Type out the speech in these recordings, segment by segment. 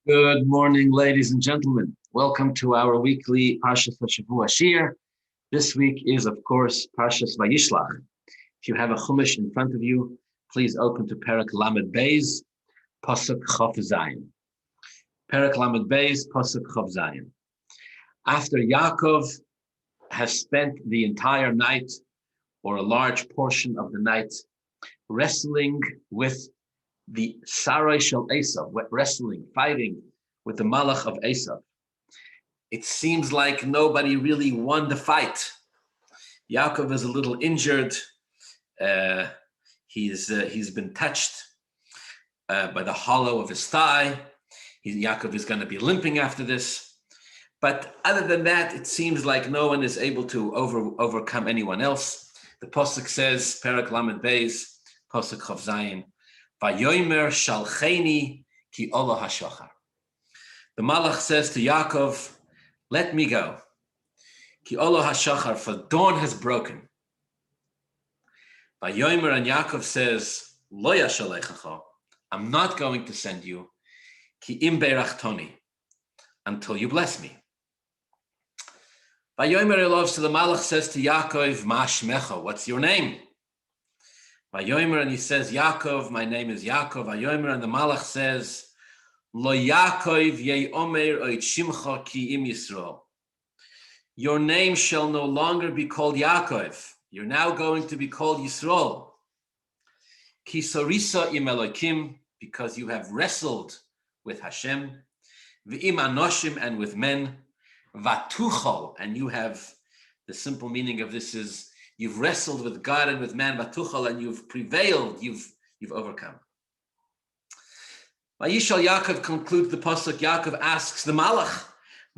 Good morning, ladies and gentlemen. Welcome to our weekly Parsha Shiur. This week is, of course, Parsha Vayishlach. If you have a chumash in front of you, please open to Perek Lamed Beis, Pasuk Chof Zayin. Perek Lamed Beis, Pasuk Chof Zayin. After Yaakov has spent the entire night, or a large portion of the night, wrestling with the Sarai Shel Esav, fighting with the Malach of Esav. It seems like nobody really won the fight. Yaakov is a little injured. He's been touched by the hollow of his thigh. Yaakov is going to be limping after this. But other than that, it seems like no one is able to overcome anyone else. The Pasuk says, Perek Lamed Beis, Pasuk Chof Zayin, Vayomer shalcheni ki olah hashachar. The Malach says to Yaakov, let me go. Ki olah hashachar, for dawn has broken. Vayomer, and Yaakov says, lo yashalechacha, I'm not going to send you, ki im beirachtoni, until you bless me. Vayomer elov, so the Malach says to Yaakov, ma shmecha, what's your name? Vayomer, and he says, Yaakov, my name is Yaakov. Vayomer, and the Malach says, Lo Yaakov ye'omer oit shimcha ki im Yisrael. Your name shall no longer be called Yaakov. You're now going to be called Yisrael. Ki sorisa im Elokim, because you have wrestled with Hashem. V'im anoshim, and with men. Vatuchal, and you have, the simple meaning of this is, you've wrestled with God and with man, Vatuchal, and you've prevailed, you've overcome. Vayishal Yaakov concludes the pasuk. Yaakov asks the Malach,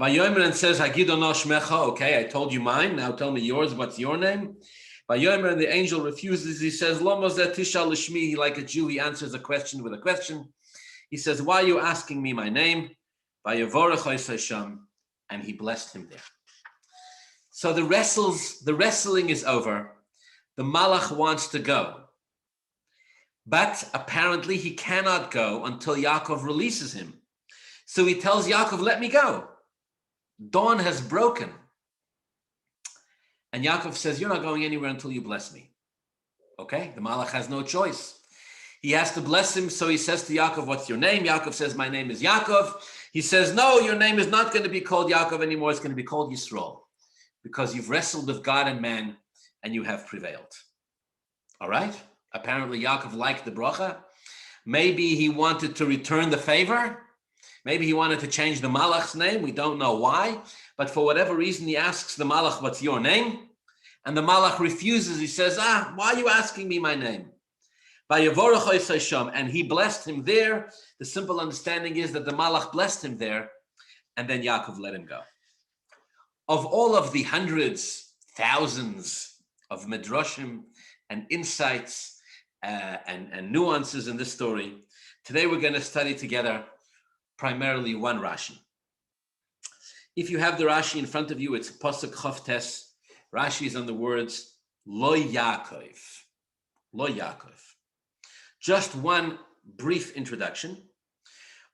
Vayomer, and says, Hagidono shmecha, okay, I told you mine, now tell me yours, what's your name? Vayomer, and the angel refuses, he says, Lomo zeh tishal l'shmi, like a Jew, he answers a question with a question. He says, why are you asking me my name? Vayevorech ois Hashem, and he blessed him there. So the wrestling is over. The Malach wants to go. But apparently he cannot go until Yaakov releases him. So he tells Yaakov, let me go. Dawn has broken. And Yaakov says, you're not going anywhere until you bless me. Okay, the Malach has no choice. He has to bless him, so he says to Yaakov, what's your name? Yaakov says, my name is Yaakov. He says, no, your name is not going to be called Yaakov anymore. It's going to be called Yisrael, because you've wrestled with God and man, and you have prevailed. All right? Apparently, Yaakov liked the bracha. Maybe he wanted to return the favor. Maybe he wanted to change the Malach's name. We don't know why. But for whatever reason, he asks the Malach, what's your name? And the Malach refuses. He says, why are you asking me my name? And he blessed him there. The simple understanding is that the Malach blessed him there, and then Yaakov let him go. Of all of the hundreds, thousands of midrashim and insights and nuances in this story, today we're going to study together primarily one Rashi. If you have the Rashi in front of you, it's Pasuk Chof Tes. Rashi is on the words Lo Yaakov. Lo Yaakov. Just one brief introduction.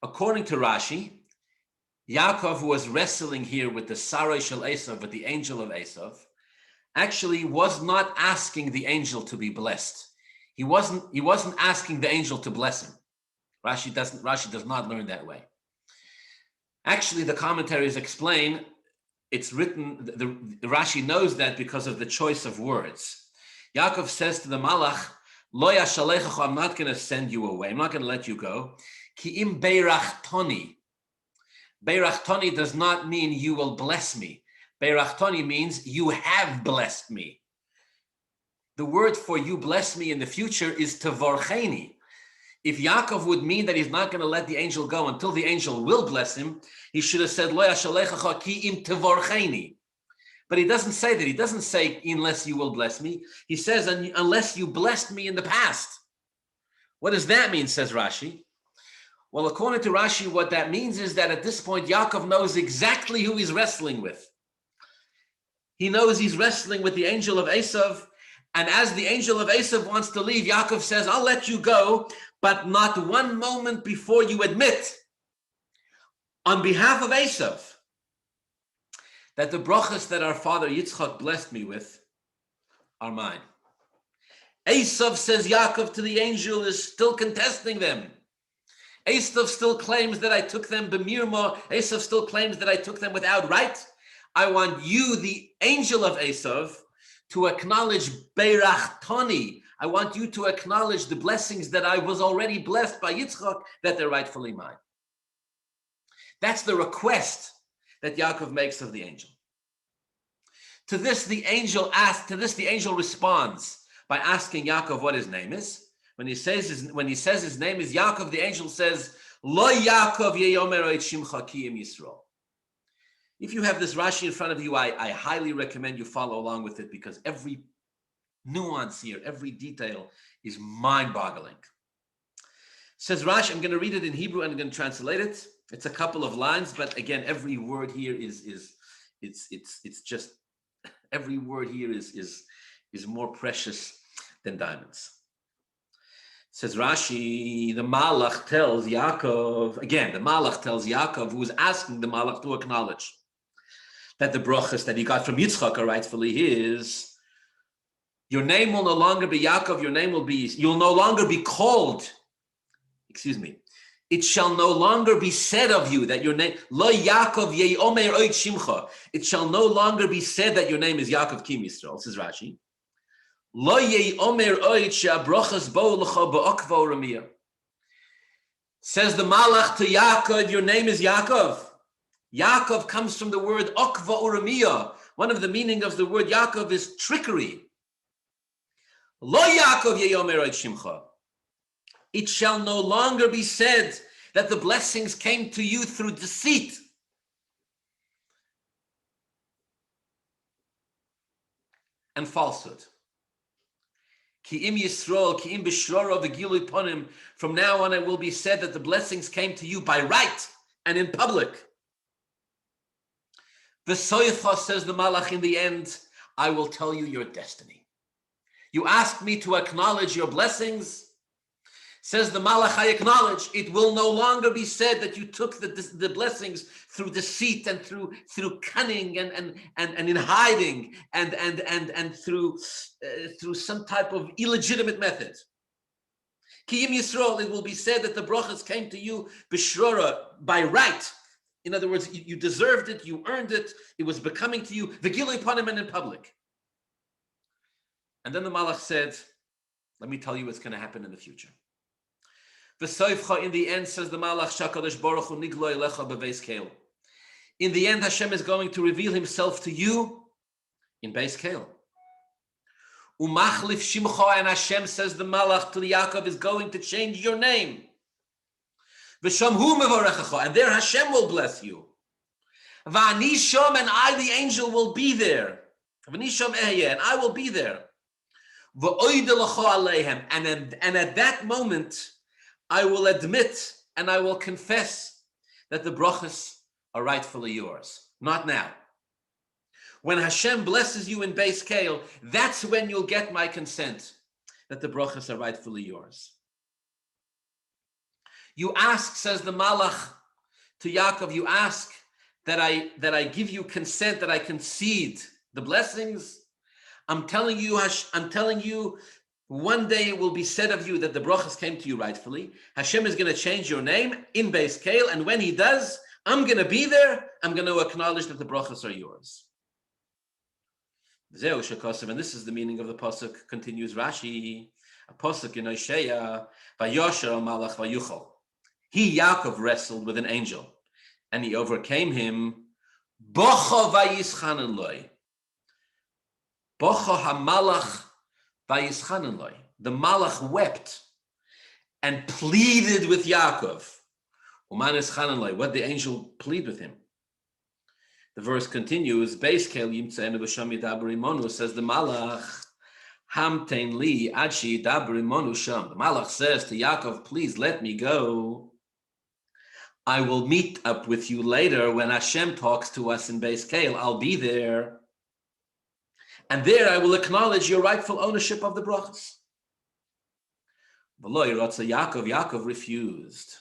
According to Rashi, Yaakov, who was wrestling here with the Sarai Shel Esav, with the angel of Esav, actually was not asking the angel to be blessed. He wasn't asking the angel to bless him. Rashi does not learn that way. Actually, the commentaries explain, it's written, the Rashi knows that because of the choice of words. Yaakov says to the Malach, Lo yashalechacha, I'm not going to send you away. I'm not going to let you go. Ki im beirachtoni. Beirachtoni does not mean you will bless me. Beirachtoni means you have blessed me. The word for you bless me in the future is tevorcheni. If Yaakov would mean that he's not going to let the angel go until the angel will bless him, he should have said, Lo yashalechacha ki im tevorcheni. But he doesn't say that. He doesn't say, unless you will bless me. He says, unless you blessed me in the past. What does that mean, says Rashi? Well, according to Rashi, what that means is that at this point, Yaakov knows exactly who he's wrestling with. He knows he's wrestling with the angel of Esav. And as the angel of Esav wants to leave, Yaakov says, I'll let you go, but not one moment before you admit on behalf of Esav, that the brachas that our father Yitzchak blessed me with are mine. Esav, says Yaakov to the angel, is still contesting them. Esav still claims that I took them b'mirma. Esav still claims that I took them without right. I want you, the angel of Esav, to acknowledge beirachtoni. I want you to acknowledge the blessings that I was already blessed by Yitzchak, that they're rightfully mine. That's the request that Yaakov makes of the angel. To this, the angel responds by asking Yaakov what his name is. When he says his name is Yaakov, the angel says, Lo Yaakov yeyomer et shimcha ki im Yisrael. If you have this Rashi in front of you, I highly recommend you follow along with it, because every nuance here, every detail is mind-boggling. Says Rashi, I'm going to read it in Hebrew and I'm going to translate it. It's a couple of lines, but again, every word here is just, every word here is more precious than diamonds. Says Rashi, the Malach tells Yaakov, again, the Malach tells Yaakov, who is asking the Malach to acknowledge that the brachas that he got from Yitzchak are rightfully his. Your name will no longer be Yaakov, you'll no longer be called, it shall no longer be said of you that your name, Lo Yaakov ye'omer oit shimcha. It shall no longer be said that your name is Yaakov Kim Yisrael, says Rashi. Lo ye'omer oit she'abrachas bo l'cha ba'okva u'ramiyah. Says the Malach to Yaakov, your name is Yaakov. Yaakov comes from the word okva u'ramiyah. One of the meaning of the word Yaakov is trickery. Lo Yaakov ye'omer oit shimcha. It shall no longer be said that the blessings came to you through deceit. And falsehood. Ki im Yisrael, ki im b'shrora v'gilui ponim. From now on it will be said that the blessings came to you by right and in public. V'soicha, says the Malach, in the end, I will tell you your destiny. You asked me to acknowledge your blessings. Says the Malach, I acknowledge. It will no longer be said that you took the blessings through deceit and through cunning and in hiding and through some type of illegitimate method. Ki im Yisrael, it will be said that the brachas came to you b'shrora, by right. In other words, you deserved it, you earned it, it was becoming to you, v'gilui panim, and in public. And then the Malach said, let me tell you what's going to happen in the future. In the end, says the Malach, Shakadosh Baruch Hu niglo elecha bebeis keil. In the end, Hashem is going to reveal Himself to you in Beis Keil. Umachlif shimcha, and Hashem, says the Malach to Yaakov, is going to change your name. V'shamhu mevarechacha, and there Hashem will bless you. V'ani shom, and I, the angel, will be there. V'ani shom ehyeh, and I will be there. V'oide lecha aleihem, and at that moment, I will admit and I will confess that the brachas are rightfully yours. Not now. When Hashem blesses you in Beis Keil, that's when you'll get my consent that the brachas are rightfully yours. You ask, says the Malach to Yaakov, you ask that I give you consent, that I concede the blessings. I'm telling you, one day it will be said of you that the brachas came to you rightfully. Hashem is going to change your name in Beis Keil, and when He does, I'm going to be there. I'm going to acknowledge that the brachas are yours. Zeu shekosav, and this is the meaning of the pasuk. Continues Rashi, a pasuk in Hosea, Vayosher malach vayuchal. He, Yaakov, wrestled with an angel, and he overcame him. Bocha vayischanan loy. Bocha hamalach. The Malach wept and pleaded with Yaakov. What the angel plead with him? The verse continues. Beis Keil yimtzeinu b'sham yidaber imonu, says the Malach. Hamtein li ad sheyidaber imonu sham. The Malach says to Yaakov, please let me go. I will meet up with you later when Hashem talks to us in Beis Keil. I'll be there. And there I will acknowledge your rightful ownership of the brachas. Yaakov refused.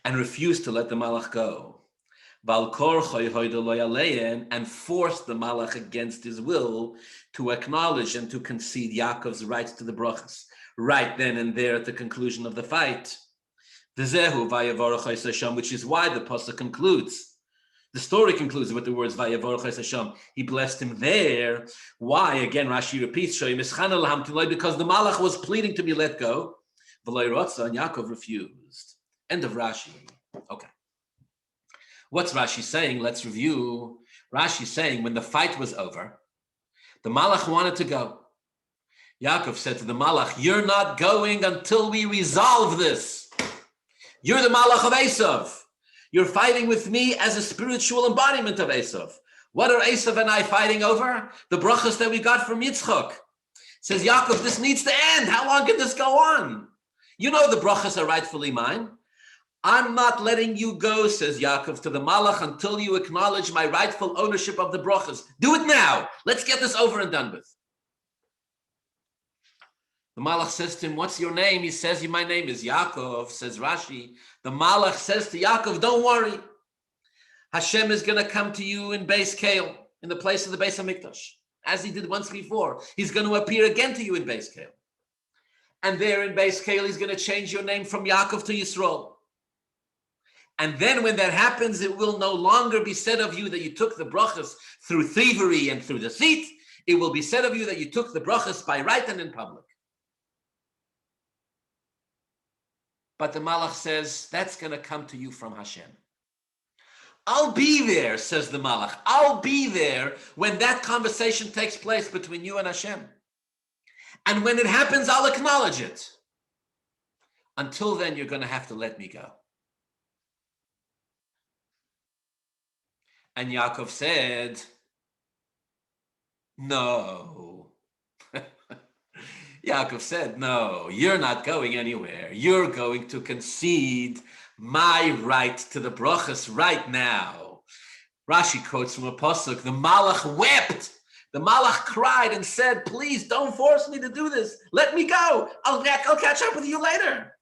and refused to let the Malach go. And forced the Malach against his will to acknowledge and to concede Yaakov's rights to the brachas, right then and there at the conclusion of the fight. Which is why the pasuk concludes. The story concludes with the words Vayavorach Hashem. He blessed him there. Why? Again, Rashi repeats, because the Malach was pleading to be let go. And Yaakov refused. End of Rashi. Okay. What's Rashi saying? Let's review. Rashi's saying when the fight was over, the Malach wanted to go. Yaakov said to the Malach, "You're not going until we resolve this. You're the Malach of Esav. You're fighting with me as a spiritual embodiment of Esav. What are Esav and I fighting over? The brachas that we got from Yitzchak." Says Yaakov, this needs to end. How long can this go on? You know the brachas are rightfully mine. I'm not letting you go, says Yaakov to the Malach, until you acknowledge my rightful ownership of the brachas. Do it now. Let's get this over and done with. The Malach says to him, what's your name? He says, my name is Yaakov, says Rashi. The Malach says to Yaakov, don't worry. Hashem is going to come to you in Beis Kale, in the place of the Beis HaMikdash, as he did once before. He's going to appear again to you in Beis Kale. And there in Beis Kale, he's going to change your name from Yaakov to Yisrael. And then when that happens, it will no longer be said of you that you took the brachas through thievery and through deceit. It will be said of you that you took the brachas by right and in public. But the Malach says, that's going to come to you from Hashem. I'll be there, says the Malach. I'll be there when that conversation takes place between you and Hashem. And when it happens, I'll acknowledge it. Until then, you're going to have to let me go. And Yaakov said, no. Yaakov said, no, you're not going anywhere. You're going to concede my right to the brachas right now. Rashi quotes from a pasuk, the Malach wept. The Malach cried and said, please don't force me to do this. Let me go. I'll catch up with you later.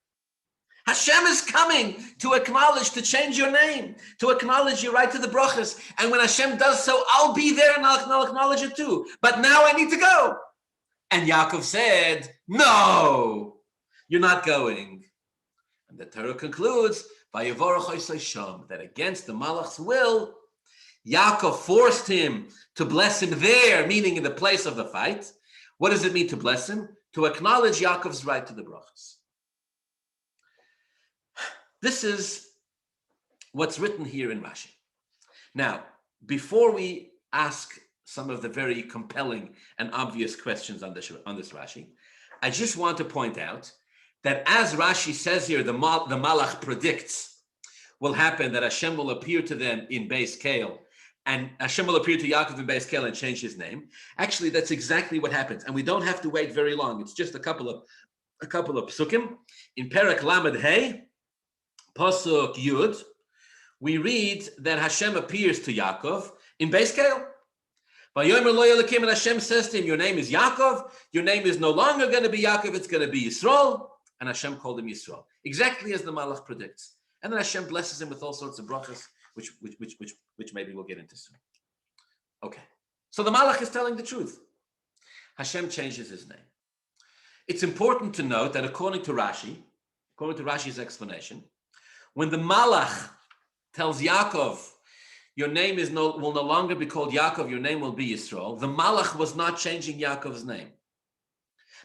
Hashem is coming to acknowledge, to change your name, to acknowledge your right to the brachas. And when Hashem does so, I'll be there and I'll acknowledge it too. But now I need to go. And Yaakov said, no, you're not going. And the Torah concludes, that against the Malach's will, Yaakov forced him to bless him there, meaning in the place of the fight. What does it mean to bless him? To acknowledge Yaakov's right to the brachas. This is what's written here in Rashi. Now, before we ask some of the very compelling and obvious questions on this Rashi, I just want to point out that as Rashi says here, the Malach predicts will happen, that Hashem will appear to them in Beis Kale, and Hashem will appear to Yaakov in Beis Kale and change his name. Actually, that's exactly what happens, and we don't have to wait very long. It's just a couple of psukim. In Perek Lamed Hey, Pasuk Yud, we read that Hashem appears to Yaakov in Beis Kale. And Hashem says to him, your name is Yaakov. Your name is no longer going to be Yaakov, it's going to be Yisrael. And Hashem called him Yisrael, exactly as the Malach predicts. And then Hashem blesses him with all sorts of brachas, which maybe we'll get into soon. Okay, so the Malach is telling the truth. Hashem changes his name. It's important to note that according to Rashi's explanation, when the Malach tells Yaakov, your name will no longer be called Yaakov, your name will be Yisrael, the Malach was not changing Yaakov's name.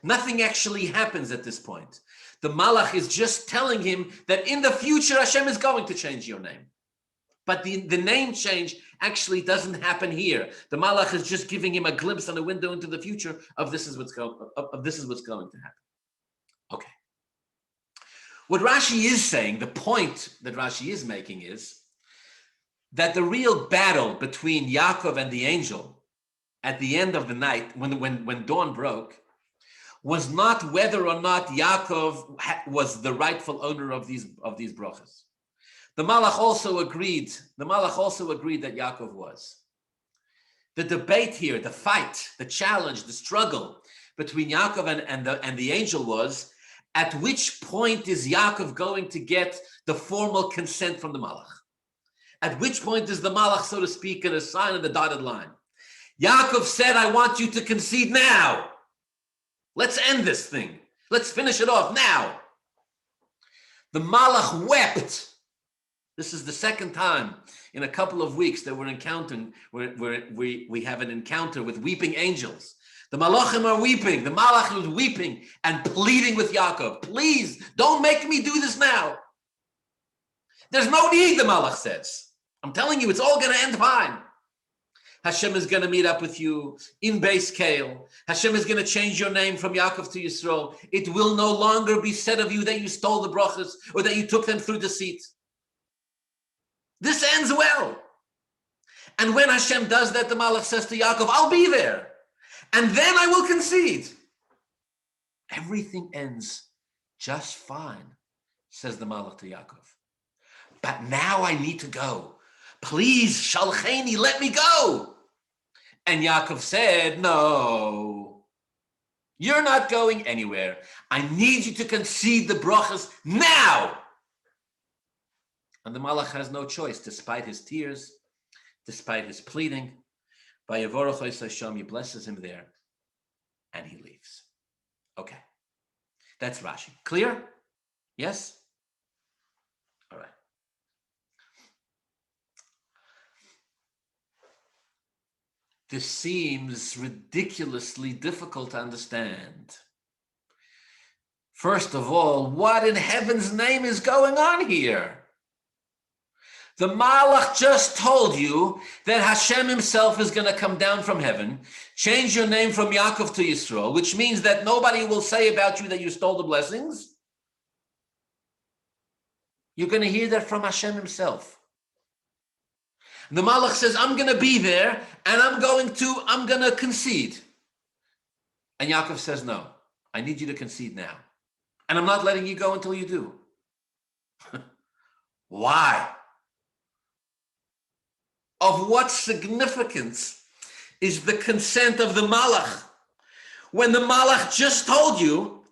Nothing actually happens at this point. The Malach is just telling him that in the future Hashem is going to change your name. But the name change actually doesn't happen here. The Malach is just giving him a glimpse and a window into the future of this is what's going to happen. Okay. What Rashi is saying, the point that Rashi is making is that the real battle between Yaakov and the angel at the end of the night, when dawn broke, was not whether or not Yaakov was the rightful owner of these brachas. The Malach also agreed that Yaakov was. The debate here, the fight, the challenge, the struggle between Yaakov and the angel was, At which point is Yaakov going to get the formal consent from the Malach? At which point is the Malach, so to speak, going to sign on the dotted line? Yaakov said, I want you to concede now. Let's end this thing. Let's finish it off now. The Malach wept. This is the second time in a couple of weeks that we're encountering, where we have an encounter with weeping angels. The Malachim are weeping. The Malach is weeping and pleading with Yaakov. Please, don't make me do this now. There's no need, the Malach says. I'm telling you, it's all going to end fine. Hashem is going to meet up with you in Beis Kale. Hashem is going to change your name from Yaakov to Yisrael. It will no longer be said of you that you stole the brachas or that you took them through deceit. This ends well. And when Hashem does that, the Malach says to Yaakov, I'll be there. And then I will concede. Everything ends just fine, says the Malach to Yaakov. But now I need to go. Please, shalcheni, let me go. And Yaakov said, no, you're not going anywhere. I need you to concede the brachas now. And the Malach has no choice, despite his tears, despite his pleading. Vayevorach Hashem, he blesses him there, and he leaves. Okay, that's Rashi. Clear? Yes? All right. This seems ridiculously difficult to understand. First of all, what in heaven's name is going on here? The Malach just told you that Hashem himself is going to come down from heaven, change your name from Yaakov to Yisrael, which means that nobody will say about you that you stole the blessings. You're going to hear that from Hashem himself. The Malach says, I'm going to be there and I'm going to concede. And Yaakov says, no, I need you to concede now. And I'm not letting you go until you do. Why? Of what significance is the consent of the Malach when the Malach just told you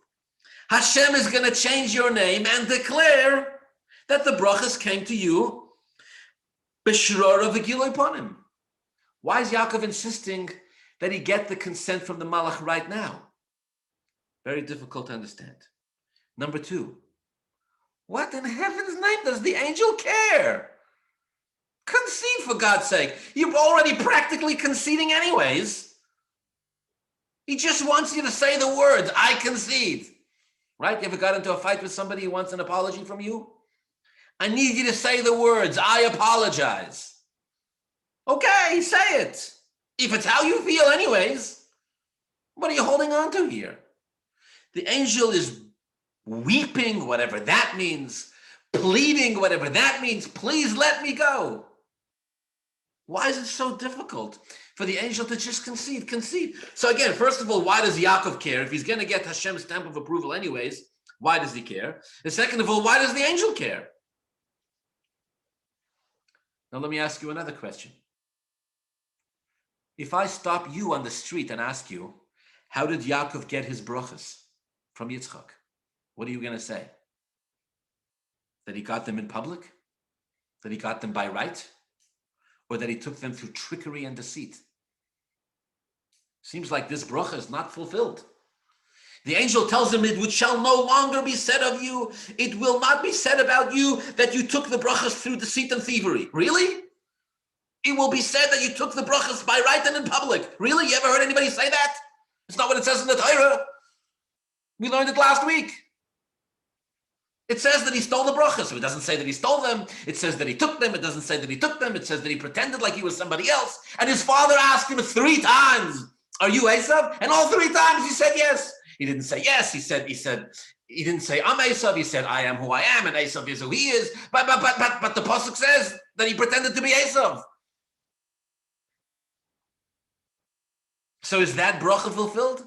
Hashem is going to change your name and declare that the brachas came to you b'shrora v'giloi panim? Why is Yaakov insisting that he get the consent from the Malach right now? Very difficult to understand. Number two, what in heaven's name does the angel care? Concede, for God's sake. You're already practically conceding anyways. He just wants you to say the words, I concede. Right? You ever got into a fight with somebody who wants an apology from you? I need you to say the words, I apologize. Okay, say it. If it's how you feel anyways, what are you holding on to here? The angel is weeping, whatever that means, pleading, whatever that means, please let me go. Why is it so difficult for the angel to just concede? So again, first of all, why does Yaakov care? If he's going to get Hashem's stamp of approval anyways, why does he care? And second of all, why does the angel care? Now let me ask you another question. If I stop you on the street and ask you, how did Yaakov get his brachas from Yitzchak? What are you going to say? That he got them in public? That he got them by right? Or that he took them through trickery and deceit? Seems like this bracha is not fulfilled. The angel tells him, it shall no longer be said of you, it will not be said about you that you took the brachas through deceit and thievery. Really? It will be said that you took the brachas by right and in public. Really? You ever heard anybody say that? It's not what it says in the Torah. We learned it last week. It says that he stole the brachas. So it doesn't say that he stole them. It says that he took them. It doesn't say that he took them. It says that he pretended like he was somebody else. And his father asked him 3 times, are you Esav? And all 3 times he said yes. He didn't say yes. He didn't say I'm Esav. He said I am who I am, and Esav is who he is. But the pasuk says that he pretended to be Esav. So is that bracha fulfilled?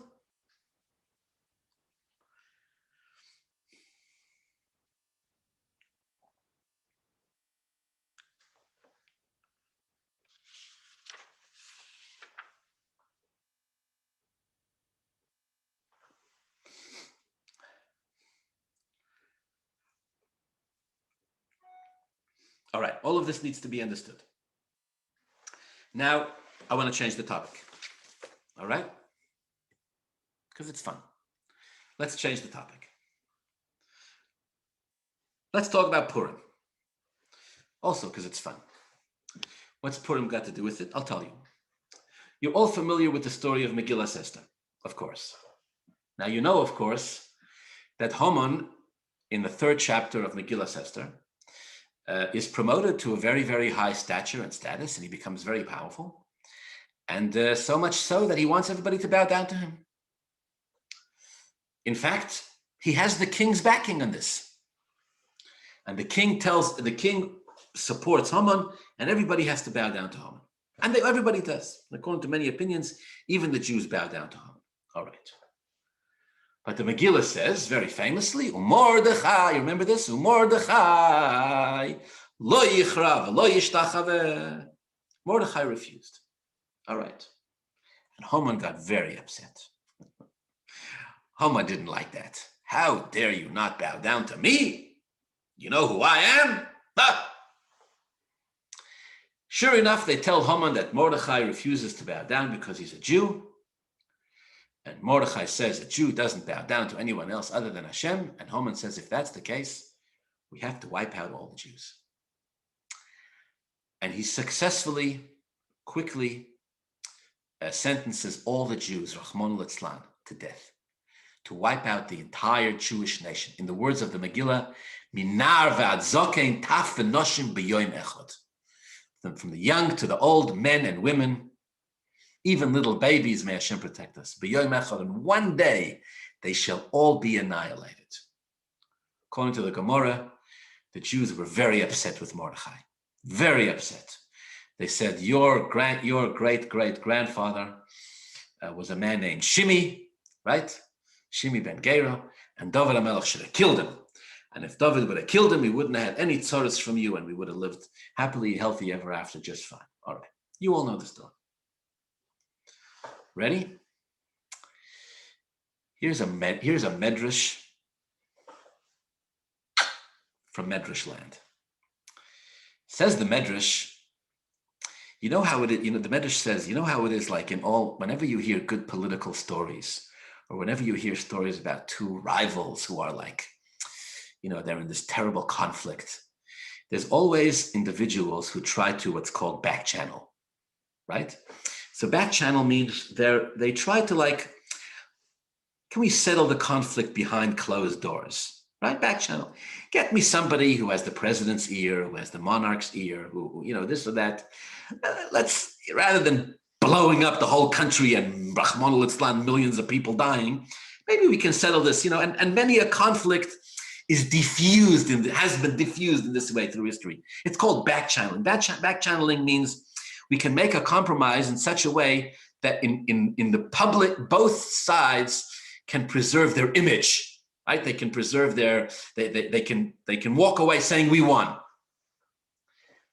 All right, all of this needs to be understood. Now, I want to change the topic. All right? Because it's fun. Let's change the topic. Let's talk about Purim. Also, because it's fun. What's Purim got to do with it? I'll tell you. You're all familiar with the story of Megillah Esther, of course. Now, you know, of course, that Haman, in the 3rd chapter of Megillah Esther, is promoted to a very, very high stature and status, and he becomes very powerful. And so much so that he wants everybody to bow down to him. In fact, he has the king's backing on this. And the king supports Haman, and everybody has to bow down to Haman. And everybody does. And according to many opinions, even the Jews bow down to Haman. All right. But the Megillah says, very famously, Mordechai, you remember this? Mordechai, lo yichra v'lo yishtachaveh. Mordechai refused. All right. And Haman got very upset. Haman didn't like that. How dare you not bow down to me? You know who I am? Ah! Sure enough, they tell Haman that Mordechai refuses to bow down because he's a Jew. And Mordechai says a Jew doesn't bow down to anyone else other than Hashem. And Haman says, if that's the case, we have to wipe out all the Jews. And he successfully, quickly sentences all the Jews, Rachmana litzlan, to death, to wipe out the entire Jewish nation. In the words of the Megillah, Minar v'ad zokein taf v'noshim b'yoyim echad. From the young to the old, men and women, even little babies, may Hashem protect us. B'yoyim echad, and one day they shall all be annihilated. According to the Gemara, the Jews were very upset with Mordechai, very upset. They said, your great-great-grandfather was a man named Shimi, right? Shimi ben Gera, and David HaMelech should have killed him. And if David would have killed him, he wouldn't have had any tzaras from you, and we would have lived happily, healthy ever after, just fine. All right, you all know the story. Ready? Here's a medrash from Medrash land. Says the medrash, you know how it is, the medrash says, you know how it is, like whenever you hear good political stories, or whenever you hear stories about two rivals who are like, they're in this terrible conflict, there's always individuals who try to what's called back channel, right? So back channel means they try to can we settle the conflict behind closed doors, right? Back channel. Get me somebody who has the president's ear, who has the monarch's ear, who this or that. Let's, rather than blowing up the whole country and Rachmana litzlan, millions of people dying, maybe we can settle this, and many a conflict is diffused has been diffused in this way through history. It's called back channeling. Back channeling means we can make a compromise in such a way that in the public, both sides can preserve their image, right? They can preserve they can walk away saying we won.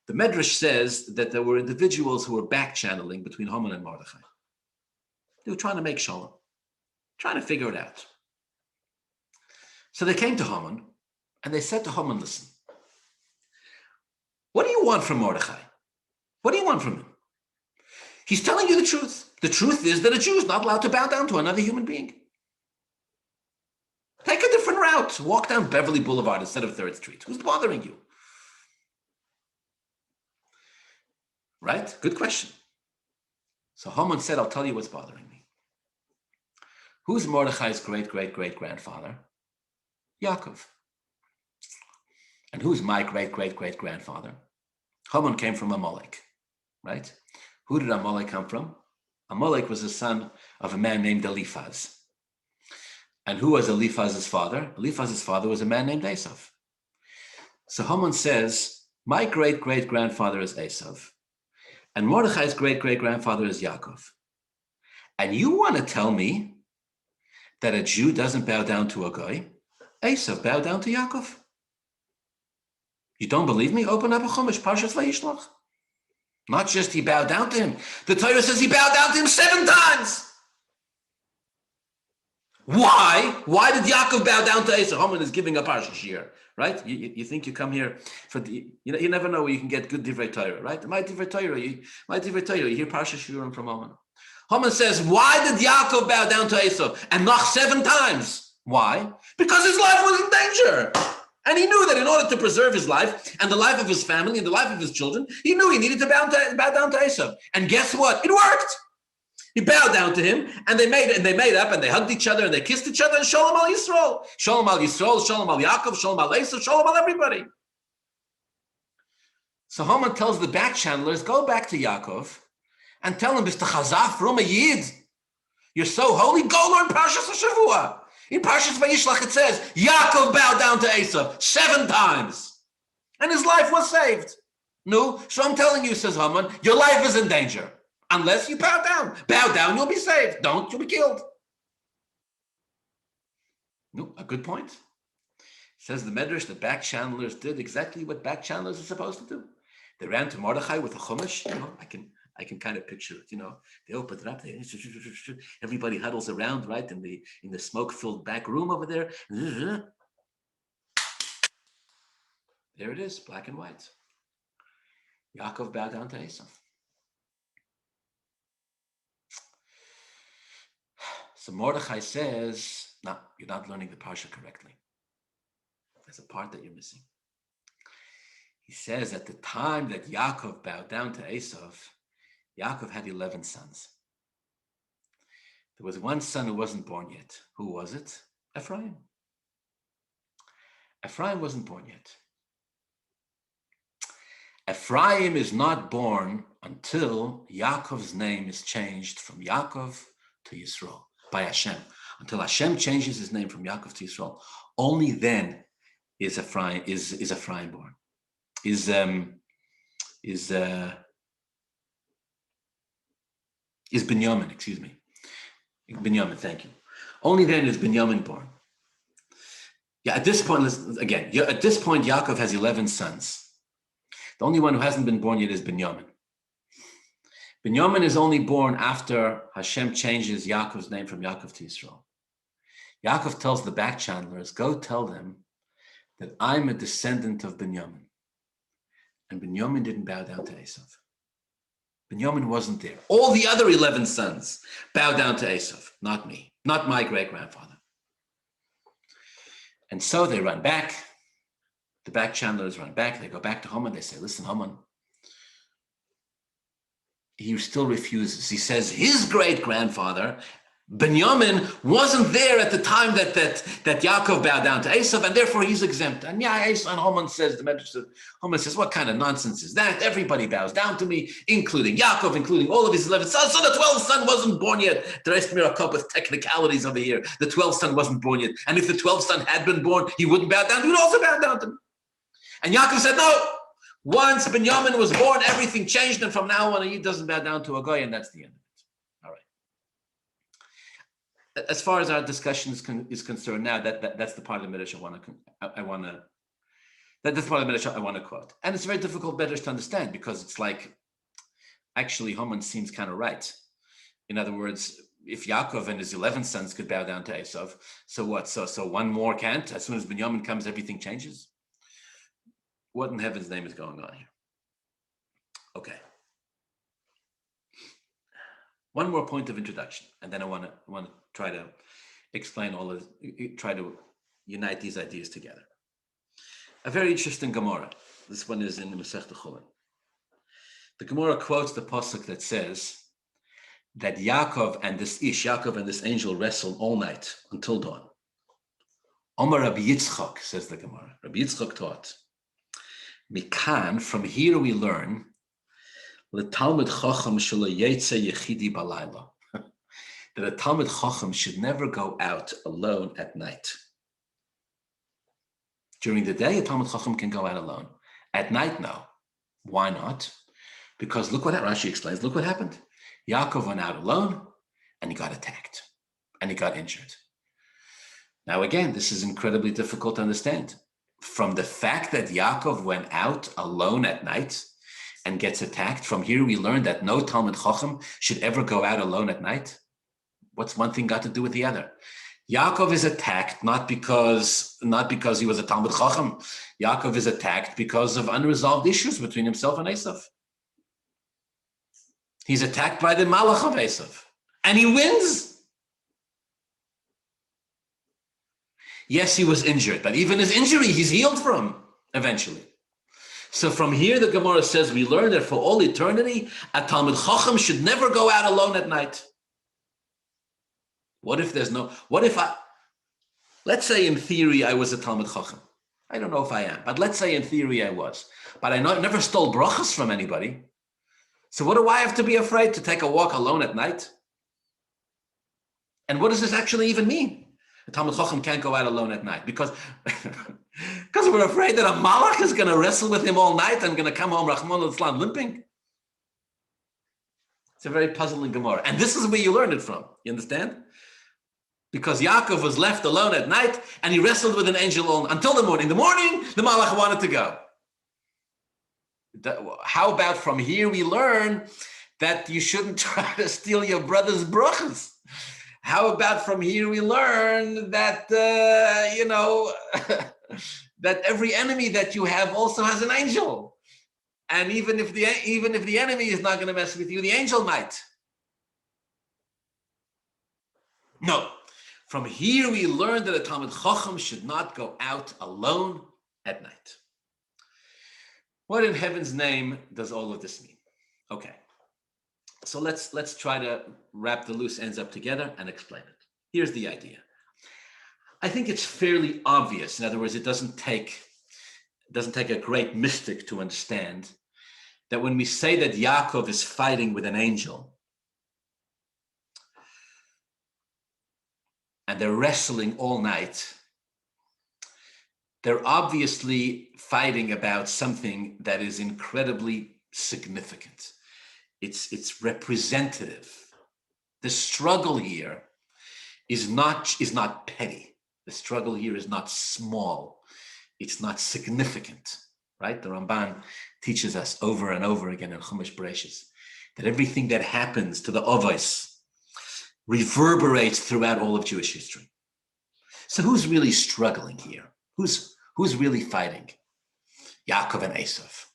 The Medrash says that there were individuals who were back channeling between Haman and Mordechai. They were trying to make shalom, trying to figure it out. So they came to Haman and they said to Haman, listen, what do you want from Mordechai? What do you want from him? He's telling you the truth. The truth is that a Jew is not allowed to bow down to another human being. Take a different route. Walk down Beverly Boulevard instead of 3rd Street. Who's bothering you? Right? Good question. So Haman said, I'll tell you what's bothering me. Who's Mordechai's great-great-great-grandfather? Yaakov. And who's my great-great-great-grandfather? Haman came from Amalek, right? Who did Amalek come from? Amalek was the son of a man named Eliphaz. And who was Eliphaz's father? Eliphaz's father was a man named Esav. So Haman says, my great-great-grandfather is Esav, and Mordechai's great-great-grandfather is Yaakov. And you want to tell me that a Jew doesn't bow down to a guy? Esav bowed down to Yaakov. You don't believe me? Open up a Chumash, Parsha Vayishlach. Not just he bowed down to him. The Torah says he bowed down to him 7 times. Why? Why did Yaakov bow down to Esau? Haman is giving a Parsha Shiur, right? You think you come here for the, you never know where you can get good divrei Torah, right? My divrei Torah, you hear Parsha Shiur from Haman. Haman says, why did Yaakov bow down to Esau and knock 7 times? Why? Because his life was in danger. And he knew that in order to preserve his life and the life of his family and the life of his children, he knew he needed to bow down to Esau. And guess what? It worked. He bowed down to him, and they made up, and they hugged each other, and they kissed each other, and Shalom al Yisrael. Shalom al Yisrael, Shalom al Yaakov, Shalom al Esau, Shalom al everybody. So Haman tells the back channelers, go back to Yaakov and tell him, B'sta chazaf from a yid. You're so holy, go learn Parshas Hashavua. In Parshas Vayishlach it says, Yaakov bowed down to Esau 7 times, and his life was saved. No, so I'm telling you, says Haman, your life is in danger. Unless you bow down. Bow down, you'll be saved. Don't, you'll be killed. No, a good point. Says the Medrash, the back channelers did exactly what back channelers are supposed to do. They ran to Mordechai with a chumash. I can kind of picture it. They opened it up. Everybody huddles around, right, in the smoke-filled back room over there. There it is, black and white. Yaakov bowed down to Esau. So Mordechai says, no, you're not learning the Parsha correctly. There's a part that you're missing. He says at the time that Yaakov bowed down to Esau, Yaakov had 11 sons. There was one son who wasn't born yet. Who was it? Ephraim. Ephraim wasn't born yet. Ephraim is not born until Yaakov's name is changed from Yaakov to Yisrael by Hashem. Until Hashem changes his name from Yaakov to Yisrael, only then is Ephraim born. Is Binyamin, excuse me. Binyamin, thank you. Only then is Binyamin born. Yeah, at this point, Yaakov has 11 sons. The only one who hasn't been born yet is Binyamin. Binyamin is only born after Hashem changes Yaakov's name from Yaakov to Yisrael. Yaakov tells the back channelers, go tell them that I'm a descendant of Binyamin. And Binyamin didn't bow down to Esau. Binyamin wasn't there. All the other 11 sons bowed down to Esau, not me, not my great-grandfather. And so they run back. The back channelers run back. They go back to Haman. They say, listen, Haman, he still refuses. He says his great-grandfather, Binyamin, wasn't there at the time that Yaakov bowed down to Esau, and therefore he's exempt. And Haman says, the Medrash says, Haman says, what kind of nonsense is that? Everybody bows down to me, including Yaakov, including all of his 11 sons. So the 12th son wasn't born yet. The rest of me with technicalities over here. The 12th son wasn't born yet. And if the 12th son had been born, he wouldn't bow down. He would also bow down to me. And Yaakov said, no. Once Binyamin was born, everything changed, and from now on, he doesn't bow down to a guy, and that's the end of it. All right. As far as our discussion is concerned now, that's the part of the Midrash that's part of the Midrash I want to quote. And it's a very difficult Midrash to understand because it's like, actually, Haman seems kind of right. In other words, if Yaakov and his 11 sons could bow down to Esau, so what? So one more can't? As soon as Binyamin comes, everything changes? What in heaven's name is going on here? Okay. One more point of introduction, and then I want to try to explain try to unite these ideas together. A very interesting Gemara. This one is in the Masechta Chulin. The Gemara quotes the pasuk that says that Yaakov and this angel wrestled all night until dawn. Omar Rabbi Yitzchak, says the Gemara. Rabbi Yitzchak taught, Mikan, from here we learn, L'talmid chacham shelo yetze yechidi balayla, that a talmid chacham should never go out alone at night. During the day, a talmid chacham can go out alone. At night, no. Why not? Because look what Rashi explains. Look what happened. Yaakov went out alone, and he got attacked, and he got injured. Now again, this is incredibly difficult to understand. From the fact that Yaakov went out alone at night and gets attacked, from here we learn that no Talmid Chacham should ever go out alone at night. What's one thing got to do with the other? Yaakov is attacked not because he was a Talmud Chacham. Yaakov is attacked because of unresolved issues between himself and Esav. He's attacked by the Malach of Esav, and he wins. Yes, he was injured, but even his injury, he's healed from eventually. So from here, the Gemara says we learn that for all eternity, a Talmud Chacham should never go out alone at night. Let's say in theory I was a Talmud Chacham. I don't know if I am, but let's say in theory I was. But I never stole brachas from anybody. So what do I have to be afraid to take a walk alone at night? And what does this actually even mean? A Talmud Chacham can't go out alone at night because we're afraid that a malach is going to wrestle with him all night and going to come home Rahman al-Islam limping. It's a very puzzling Gemara. And this is where you learn it from. You understand? Because Yaakov was left alone at night and he wrestled with an angel until the morning. In the morning, the malach wanted to go. How about from here we learn that you shouldn't try to steal your brother's brachas? How about from here we learn that, that every enemy that you have also has an angel. And even if the enemy is not going to mess with you, the angel might. No. From here we learn that a Talmud Chacham should not go out alone at night. What in heaven's name does all of this mean? Okay. So let's try to wrap the loose ends up together and explain it. Here's the idea. I think it's fairly obvious. In other words, it doesn't take a great mystic to understand that when we say that Yaakov is fighting with an angel and they're wrestling all night, they're obviously fighting about something that is incredibly significant. It's representative. The struggle here is not petty. The struggle here is not small. It's not significant, right? The Ramban teaches us over and over again in Chumash Bereshis that everything that happens to the Avos reverberates throughout all of Jewish history. So who's really struggling here? Who's really fighting? Yaakov and Esav.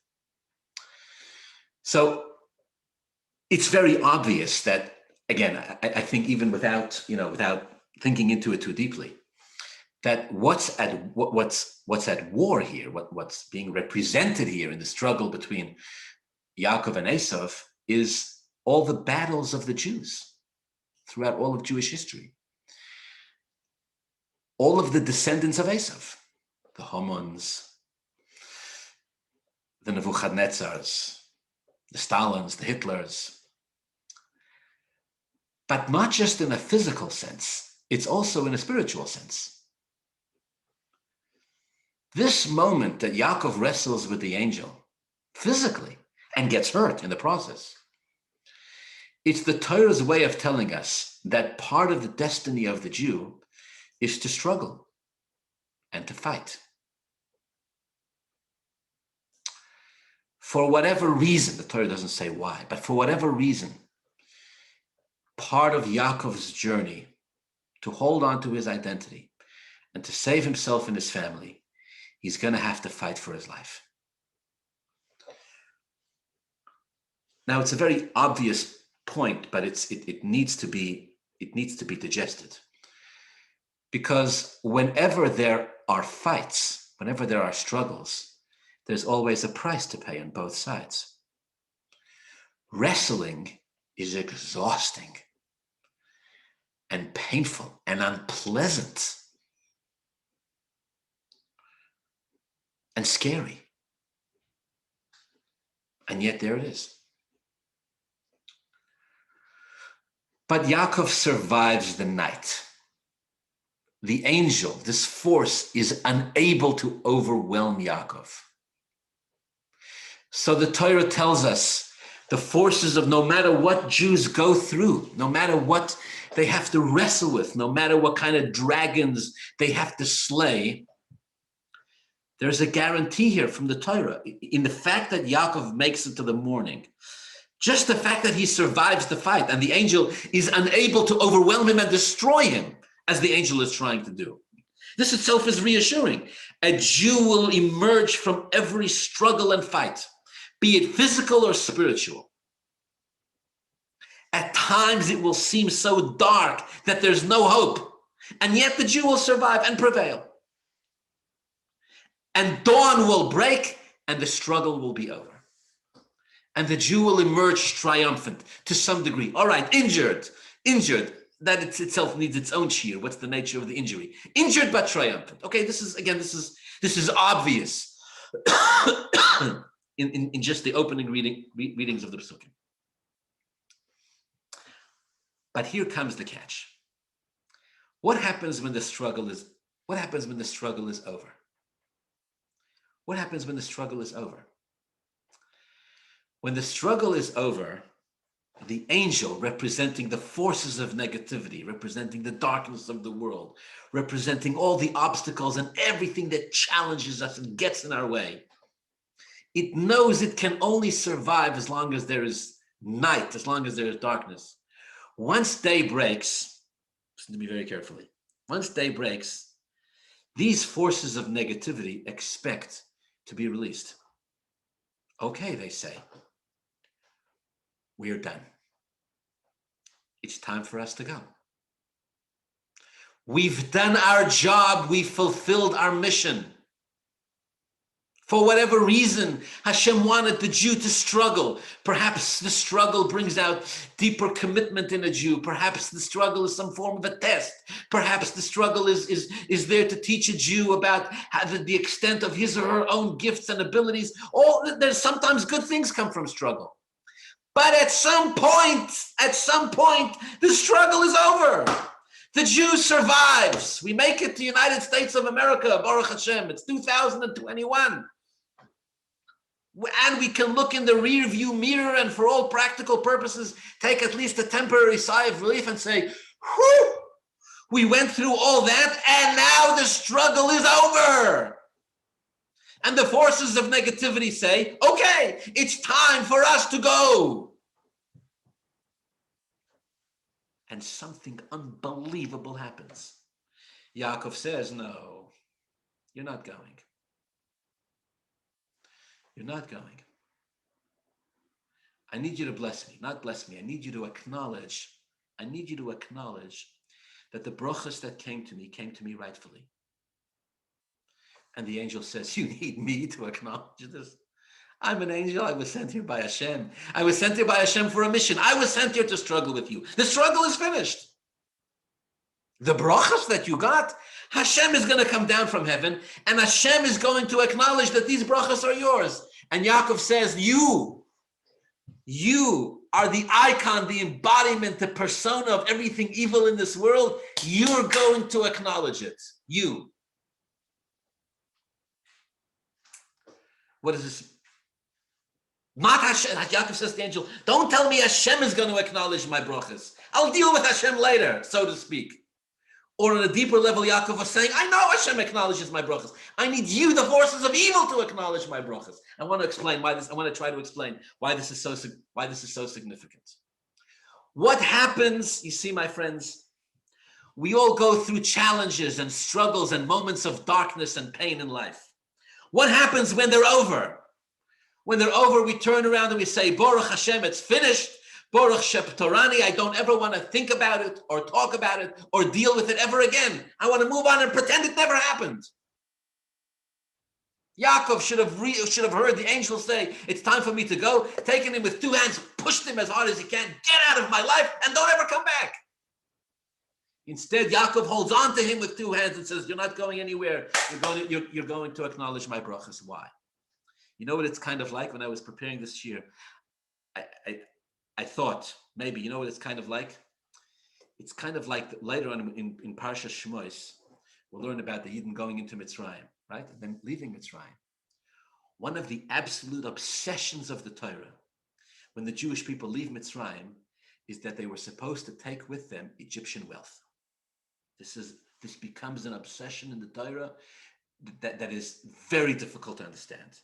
So it's very obvious that, again, I think even without thinking into it too deeply, that what's at war here, what's being represented here in the struggle between Yaakov and Esav is all the battles of the Jews throughout all of Jewish history. All of the descendants of Esav, the Hamans, the Nebuchadnezzars, the Stalins, the Hitlers. But not just in a physical sense, it's also in a spiritual sense. This moment that Yaakov wrestles with the angel physically and gets hurt in the process, it's the Torah's way of telling us that part of the destiny of the Jew is to struggle and to fight. For whatever reason, the Torah doesn't say why, but for whatever reason, part of Yaakov's journey to hold on to his identity and to save himself and his family, he's going to have to fight for his life. Now, it's a very obvious point, but it needs to be digested. Because whenever there are fights, whenever there are struggles, there's always a price to pay on both sides. Wrestling is exhausting and painful and unpleasant and scary. And yet there it is. But Yaakov survives the night. The angel, this force, is unable to overwhelm Yaakov. So the Torah tells us the forces of no matter what Jews go through, no matter what they have to wrestle with, no matter what kind of dragons they have to slay, there's a guarantee here from the Torah. In the fact that Yaakov makes it to the morning, just the fact that he survives the fight and the angel is unable to overwhelm him and destroy him, as the angel is trying to do. This itself is reassuring. A Jew will emerge from every struggle and fight, be it physical or spiritual. At times it will seem so dark that there's no hope, and yet the Jew will survive and prevail. And dawn will break, and the struggle will be over. And the Jew will emerge triumphant to some degree. All right, injured, that itself needs its own shiur. What's the nature of the injury? Injured but triumphant. Okay, this is obvious in just the opening readings of the Pesukim. But here comes the catch. What happens when the struggle is over? What happens when the struggle is over? When the struggle is over, the angel representing the forces of negativity, representing the darkness of the world, representing all the obstacles and everything that challenges us and gets in our way, it knows it can only survive as long as there is night, as long as there is darkness. Once day breaks, listen to me very carefully, once day breaks, these forces of negativity expect to be released. Okay, they say, we are done. It's time for us to go. We've done our job. We've fulfilled our mission. For whatever reason, Hashem wanted the Jew to struggle. Perhaps the struggle brings out deeper commitment in a Jew. Perhaps the struggle is some form of a test. Perhaps the struggle is there to teach a Jew about the extent of his or her own gifts and abilities. There's sometimes good things come from struggle. But at some point, the struggle is over. The Jew survives. We make it to the United States of America, Baruch Hashem. It's 2021. And we can look in the rear view mirror and for all practical purposes, take at least a temporary sigh of relief and say, whew, we went through all that and now the struggle is over. And the forces of negativity say, okay, it's time for us to go. And something unbelievable happens. Yaakov says, no, you're not going. You're not going. I need you to bless me, not bless me. I need you to acknowledge that the brachas that came to me rightfully. And the angel says, you need me to acknowledge this? I'm an angel. I was sent here by Hashem. I was sent here by Hashem for a mission. I was sent here to struggle with you. The struggle is finished. The brachas that you got, Hashem is going to come down from heaven and Hashem is going to acknowledge that these brachas are yours. And Yaakov says, you are the icon, the embodiment, the persona of everything evil in this world. You're going to acknowledge it. You. What is this? Not Hashem. Yaakov says to the angel, don't tell me Hashem is going to acknowledge my brachas. I'll deal with Hashem later, so to speak. Or on a deeper level, Yaakov was saying, I know Hashem acknowledges my brachas. I need you, the forces of evil, to acknowledge my brachas. I want to explain why this. I want to try to explain why this is so significant. What happens, you see, my friends, we all go through challenges and struggles and moments of darkness and pain in life. What happens when they're over? When they're over, we turn around and we say, Baruch Hashem, it's finished. Baruch Sheptorani, I don't ever want to think about it or talk about it or deal with it ever again. I want to move on and pretend it never happened. Yaakov should have heard the angel say, it's time for me to go, taken him with two hands, pushed him as hard as he can, get out of my life and don't ever come back. Instead, Yaakov holds on to him with two hands and says, you're not going anywhere. You're going to acknowledge my brachas. Why? You know what it's kind of like when I was preparing this year? I thought, maybe, you know what it's kind of like? It's kind of like later on in Parsha Shmois, we'll learn about the Yidden going into Mitzrayim, right? And then leaving Mitzrayim. One of the absolute obsessions of the Torah, when the Jewish people leave Mitzrayim, is that they were supposed to take with them Egyptian wealth. This becomes an obsession in the Torah that is very difficult to understand.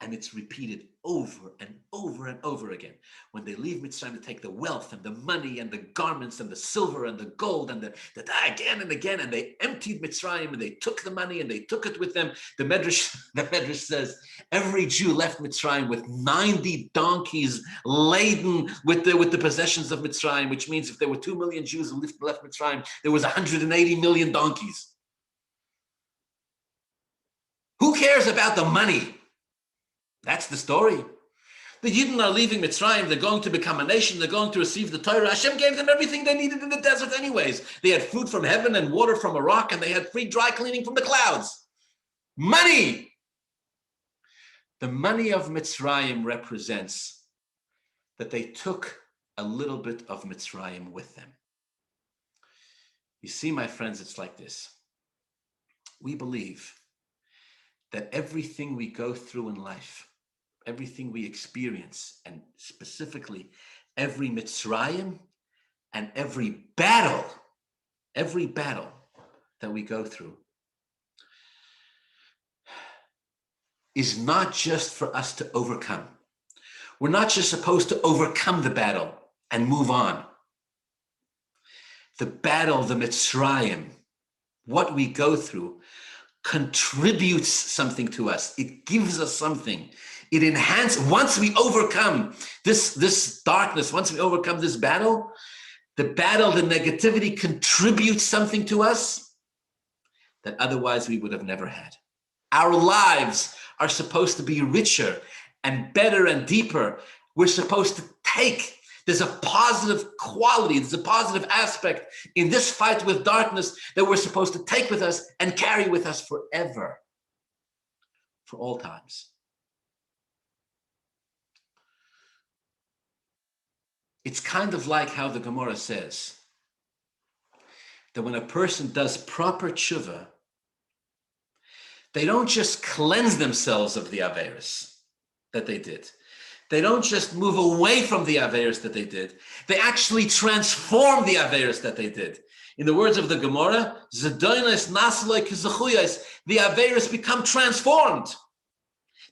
And it's repeated over and over and over again. When they leave Mitzrayim, they take the wealth and the money and the garments and the silver and the gold and the again and again, and they emptied Mitzrayim and they took the money and they took it with them. The Medrash says every Jew left Mitzrayim with 90 donkeys laden with the possessions of Mitzrayim, which means if there were 2 million Jews who left Mitzrayim, there was 180 million donkeys. Who cares about the money? That's the story. The Yidden are leaving Mitzrayim. They're going to become a nation. They're going to receive the Torah. Hashem gave them everything they needed in the desert anyways. They had food from heaven and water from a rock, and they had free dry cleaning from the clouds. Money! The money of Mitzrayim represents that they took a little bit of Mitzrayim with them. You see, my friends, it's like this. We believe that everything we go through in life, everything we experience, and specifically every Mitzrayim and every battle that we go through is not just for us to overcome. We're not just supposed to overcome the battle and move on. The battle, the Mitzrayim, what we go through contributes something to us. It gives us something. It enhances. Once we overcome this darkness, once we overcome this battle, the negativity contributes something to us that otherwise we would have never had. Our lives are supposed to be richer and better and deeper. We're supposed to take. There's a positive quality, there's a positive aspect in this fight with darkness that we're supposed to take with us and carry with us forever, for all times. It's kind of like how the Gemara says that when a person does proper tshuva, they don't just cleanse themselves of the averos that they did. They don't just move away from the averos that they did. They actually transform the averos that they did. In the words of the Gemara, Zedonos nasaloi k'zechuyos, the averos become transformed.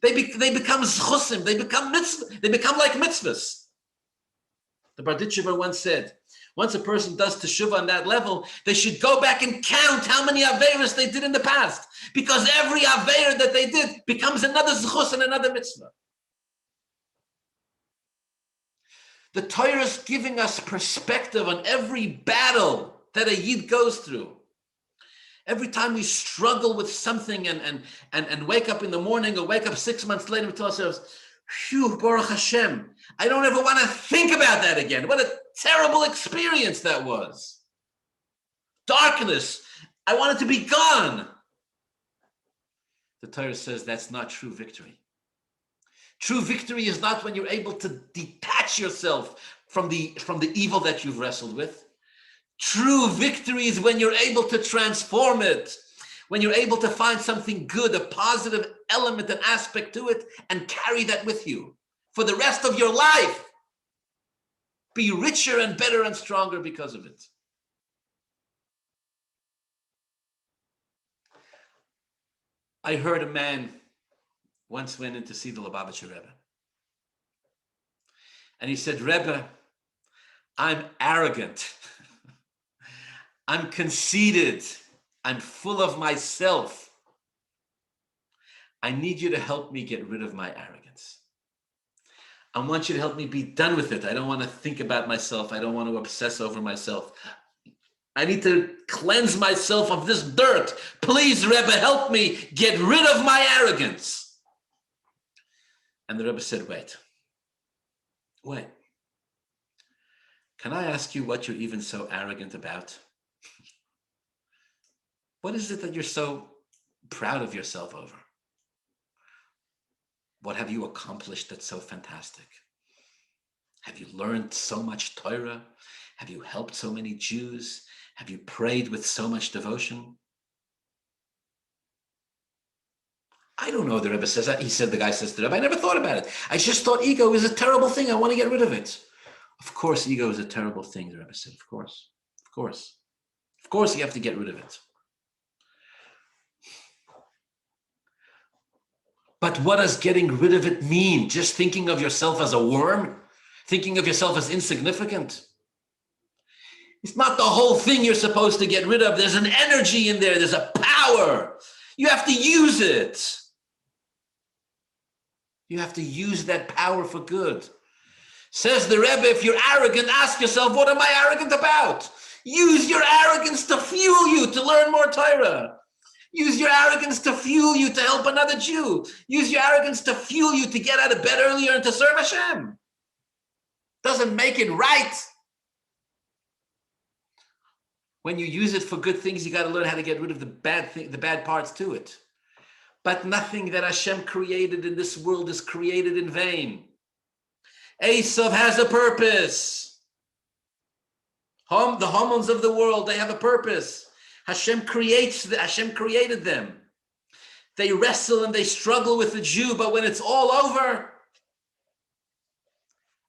They become zchusim. They become mitzvah. They become like mitzvahs. The Barditchever once said, once a person does teshuvah on that level, they should go back and count how many averos they did in the past, because every aver that they did becomes another zchus and another mitzvah. The Torah is giving us perspective on every battle that a Yid goes through. Every time we struggle with something and wake up in the morning or wake up 6 months later, we tell ourselves, phew, Baruch Hashem, I don't ever want to think about that again. What a terrible experience that was. Darkness, I want it to be gone. The Torah says that's not true victory. True victory is not when you're able to detach yourself from the evil that you've wrestled with. True victory is when you're able to transform it, when you're able to find something good, a positive element, an aspect to it, and carry that with you for the rest of your life. Be richer and better and stronger because of it. I heard a man once went in to see the Lubavitcher Rebbe. And he said, Rebbe, I'm arrogant. I'm conceited. I'm full of myself. I need you to help me get rid of my arrogance. I want you to help me be done with it. I don't want to think about myself. I don't want to obsess over myself. I need to cleanse myself of this dirt. Please, Rebbe, help me get rid of my arrogance. And the Rebbe said, wait. Can I ask you what you're even so arrogant about? What is it that you're so proud of yourself over? What have you accomplished that's so fantastic? Have you learned so much Torah? Have you helped so many Jews? Have you prayed with so much devotion? I don't know, the Rebbe says that. The guy says to the Rebbe, I never thought about it. I just thought ego is a terrible thing. I want to get rid of it. Of course, ego is a terrible thing, the Rebbe said. Of course. Of course, you have to get rid of it. But what does getting rid of it mean? Just thinking of yourself as a worm? Thinking of yourself as insignificant? It's not the whole thing you're supposed to get rid of. There's an energy in there. There's a power. You have to use it. You have to use that power for good. Says the Rebbe, if you're arrogant, ask yourself, what am I arrogant about? Use your arrogance to fuel you to learn more Torah. Use your arrogance to fuel you to help another Jew. Use your arrogance to fuel you to get out of bed earlier and to serve Hashem. Doesn't make it right. When you use it for good things, you got to learn how to get rid of the bad parts to it. But nothing that Hashem created in this world is created in vain. Esav has a purpose. The hormones of the world, they have a purpose. Hashem created them. They wrestle and they struggle with the Jew, but when it's all over,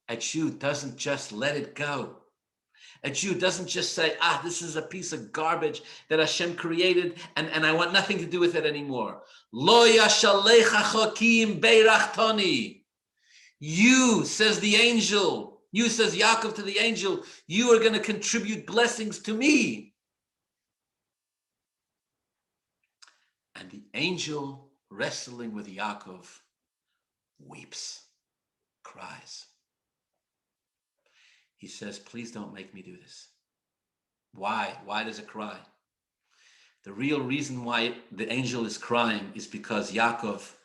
a Jew doesn't just let it go. A Jew doesn't just say, this is a piece of garbage that Hashem created and I want nothing to do with it anymore. Lo yashalecha chokim beirachtoni. You, says the angel, you, says Yaakov to the angel, you are going to contribute blessings to me. And the angel wrestling with Yaakov weeps, cries. He says, please don't make me do this. Why? Why does it cry? The real reason why the angel is crying is because Yaakov,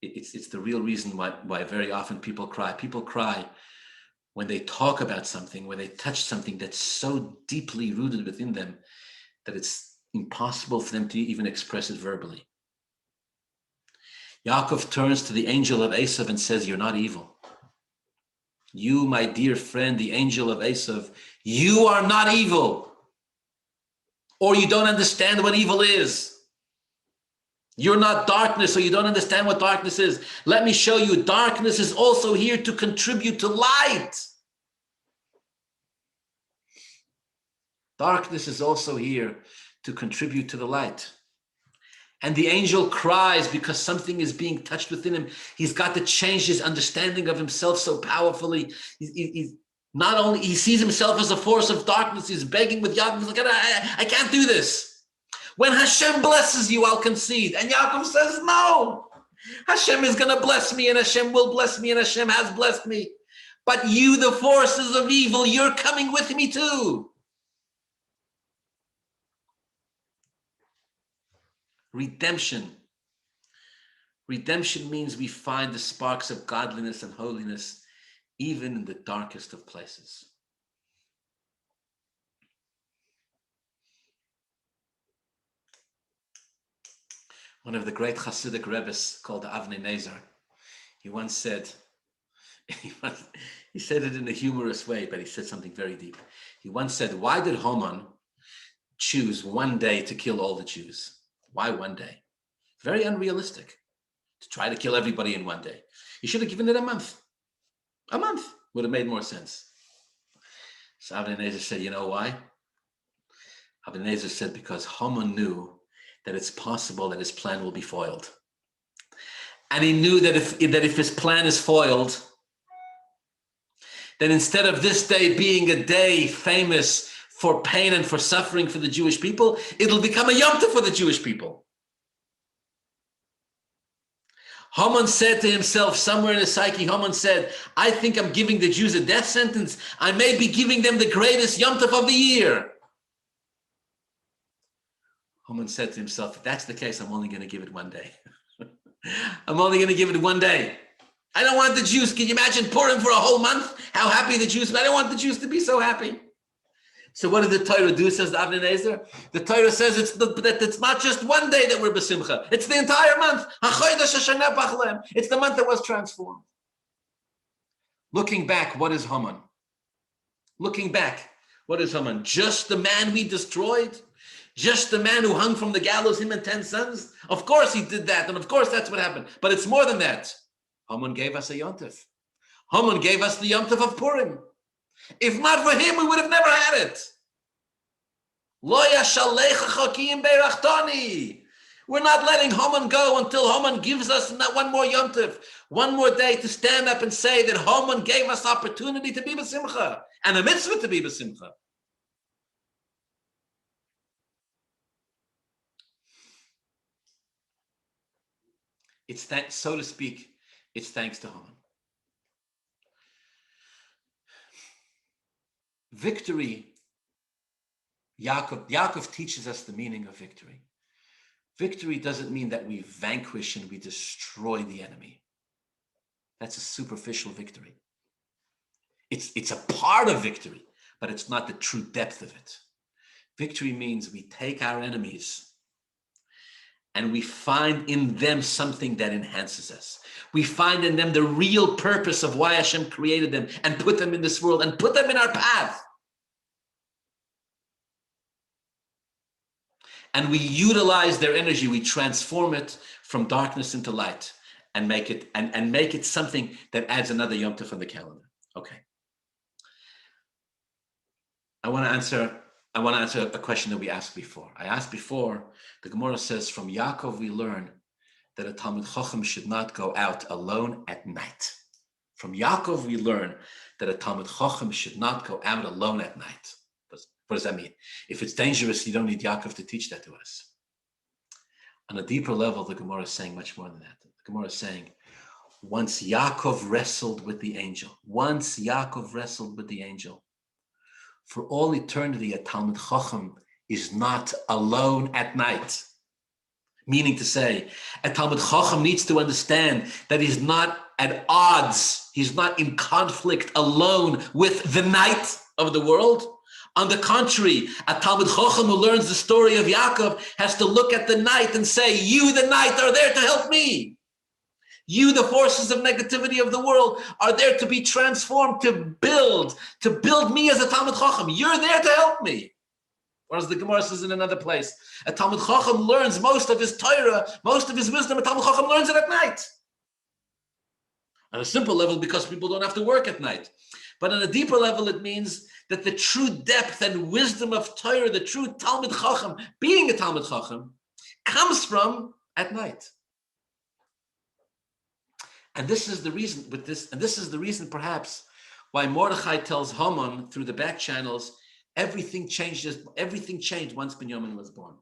it's the real reason why very often people cry. People cry when they talk about something, when they touch something that's so deeply rooted within them that it's impossible for them to even express it verbally. Yaakov turns to the angel of Esav and says, you're not evil. You, my dear friend, the angel of Esav, you are not evil. Or you don't understand what evil is. You're not darkness, so you don't understand what darkness is. Let me show you, darkness is also here to contribute to light. Darkness is also here to contribute to the light. And the angel cries because something is being touched within him. He's got to change his understanding of himself so powerfully. He's not only, he sees himself as a force of darkness, he's begging with Yaakov, he's like, I can't do this. When Hashem blesses you, I'll concede. And Yaakov says, no. Hashem is going to bless me, and Hashem will bless me, and Hashem has blessed me. But you, the forces of evil, you're coming with me too. Redemption. Redemption means we find the sparks of godliness and holiness even in the darkest of places. One of the great Hasidic Rebbes called Avnei Nezer, he once said, he said it in a humorous way, but he said something very deep. He once said, why did Haman choose one day to kill all the Jews? Why one day? Very unrealistic to try to kill everybody in one day. He should have given it a month. A month would have made more sense. So Avnei Nezer said, you know why? Avnei Nezer said, because Haman knew that it's possible that his plan will be foiled. And he knew that if his plan is foiled, then instead of this day being a day famous for pain and for suffering for the Jewish people, it'll become a Yom Tov for the Jewish people. Haman said to himself, somewhere in his psyche, Haman said, I think I'm giving the Jews a death sentence. I may be giving them the greatest Yom Tov of the year. Haman said to himself, if that's the case, I'm only going to give it one day. I'm only going to give it one day. I don't want the Jews, can you imagine Purim for a whole month? How happy the Jews, but I don't want the Jews to be so happy. So what did the Torah do, says Avnei Nezer? The Torah says that it's not just one day that we're b'simcha. It's the entire month. It's the month that was transformed. Looking back, what is Haman? Looking back, what is Haman? Just the man we destroyed? Just the man who hung from the gallows, him and 10 sons? Of course he did that, and of course that's what happened. But it's more than that. Haman gave us a Yom Tov. Haman gave us the Yom Tov of Purim. If not for him, we would have never had it. Lo yashalecha chokim beirachtoni. We're not letting Haman go until Haman gives us not one more Yom Tov, one more day to stand up and say that Haman gave us opportunity to be b'simcha and a mitzvah to be b'simcha. It's thanks, so to speak, it's thanks to Haman. Victory, Yaakov teaches us the meaning of victory. Victory doesn't mean that we vanquish and we destroy the enemy. That's a superficial victory. It's a part of victory, but it's not the true depth of it. Victory means we take our enemies and we find in them something that enhances us. We find in them the real purpose of why Hashem created them and put them in this world and put them in our path. And we utilize their energy, we transform it from darkness into light and make it and make it something that adds another Yom Tov on the calendar. Okay. I want to answer a question that we asked before. I asked before, the Gemara says, from Yaakov we learn that a Talmid Chacham should not go out alone at night. From Yaakov we learn that a Talmid Chacham should not go out alone at night. What does that mean? If it's dangerous, you don't need Yaakov to teach that to us. On a deeper level, the Gemara is saying much more than that. The Gemara is saying, once Yaakov wrestled with the angel, for all eternity, a Talmid Chacham is not alone at night. Meaning to say, a Talmid Chacham needs to understand that he's not at odds, he's not in conflict alone with the night of the world. On the contrary, a Talmid Chacham who learns the story of Yaakov has to look at the night and say, you, the night, are there to help me. You, the forces of negativity of the world, are there to be transformed, to build me as a Talmid Chacham. You're there to help me. Or as the Gemara says in another place, a Talmid Chacham learns most of his Torah, most of his wisdom, a Talmid Chacham learns it at night. On a simple level, because people don't have to work at night. But on a deeper level, it means that the true depth and wisdom of Torah, the true Talmid Chacham, being a Talmid Chacham, comes from at night. And this is the reason perhaps why Mordechai tells Haman through the back channels, everything changed once Binyamin was born.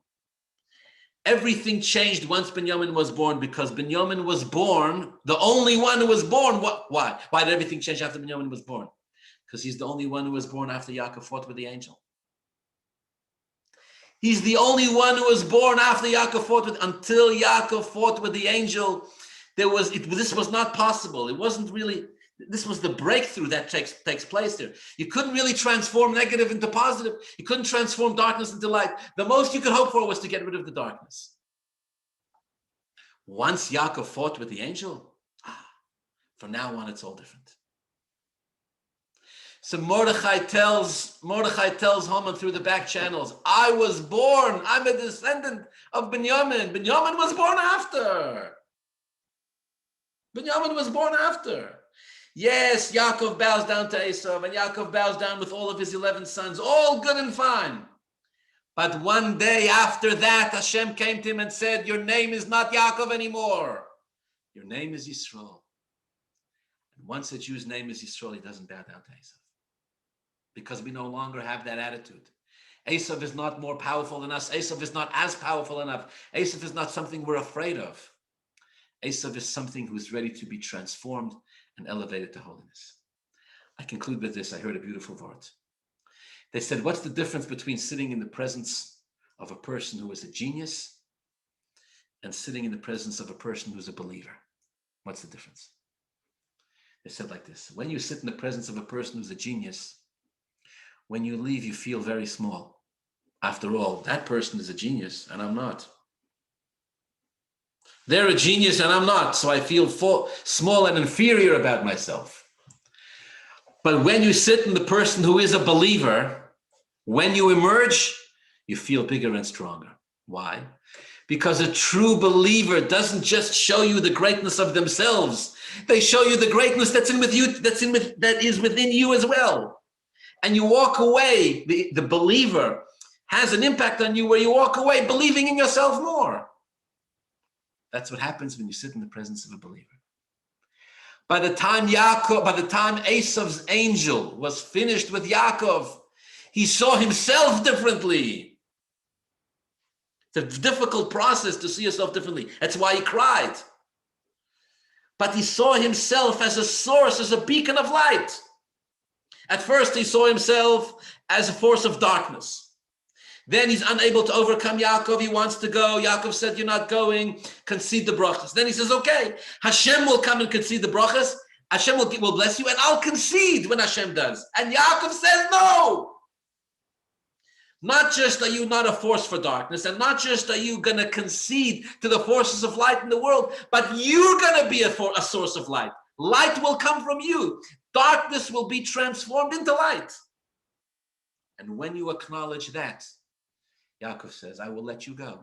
Everything changed once Binyamin was born, because Binyamin was born, the only one who was born. Why? Why did everything change after Binyamin was born? Because he's the only one who was born after Yaakov fought with the angel. He's the only one who was born after Yaakov until Yaakov fought with the angel. This was not possible. It wasn't really, this was the breakthrough that takes place there. You couldn't really transform negative into positive. You couldn't transform darkness into light. The most you could hope for was to get rid of the darkness. Once Yaakov fought with the angel, from now on it's all different. So Mordechai tells Haman through the back channels, I was born, I'm a descendant of Binyamin. Binyamin was born after. Yes, Yaakov bows down to Esau, and Yaakov bows down with all of his 11 sons, all good and fine. But one day after that, Hashem came to him and said, your name is not Yaakov anymore. Your name is Yisrael. And once a Jew's name is Yisrael, he doesn't bow down to Esau. Because we no longer have that attitude. Esau is not more powerful than us. Esau is not as powerful enough. Esau is not something we're afraid of. Esau is something who's ready to be transformed and elevated to holiness. I conclude with this. I heard a beautiful word. They said, what's the difference between sitting in the presence of a person who is a genius and sitting in the presence of a person who's a believer? What's the difference? They said like this. When you sit in the presence of a person who's a genius, when you leave, you feel very small. After all, that person is a genius and I'm not. They're a genius and I'm not, so I feel small and inferior about myself. But when you sit in the person who is a believer, when you emerge, you feel bigger and stronger. Why? Because a true believer doesn't just show you the greatness of themselves. They show you the greatness that is within you as well. And you walk away, the believer has an impact on you where you walk away believing in yourself more. That's what happens when you sit in the presence of a believer. By the time Esav's angel was finished with Yaakov, he saw himself differently. It's a difficult process to see yourself differently. That's why he cried. But he saw himself as a source, as a beacon of light. At first, he saw himself as a force of darkness. Then he's unable to overcome Yaakov. He wants to go. Yaakov said, you're not going. Concede the brachas. Then he says, okay, Hashem will come and concede the brachas. Hashem will bless you, and I'll concede when Hashem does. And Yaakov says, no. Not just are you not a force for darkness, and not just are you going to concede to the forces of light in the world, but you're going to be a source of light. Light will come from you. Darkness will be transformed into light. And when you acknowledge that, Yaakov says, I will let you go.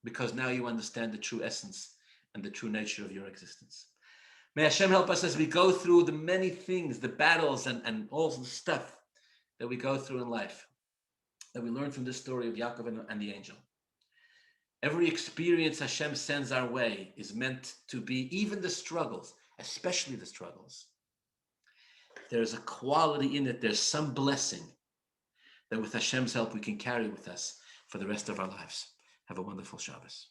Because now you understand the true essence and the true nature of your existence. May Hashem help us as we go through the many things, the battles and all the stuff that we go through in life, that we learn from this story of Yaakov and the angel. Every experience Hashem sends our way is meant to be, even the struggles, especially the struggles. There's a quality in it, there's some blessing that with Hashem's help we can carry with us for the rest of our lives. Have a wonderful Shabbos.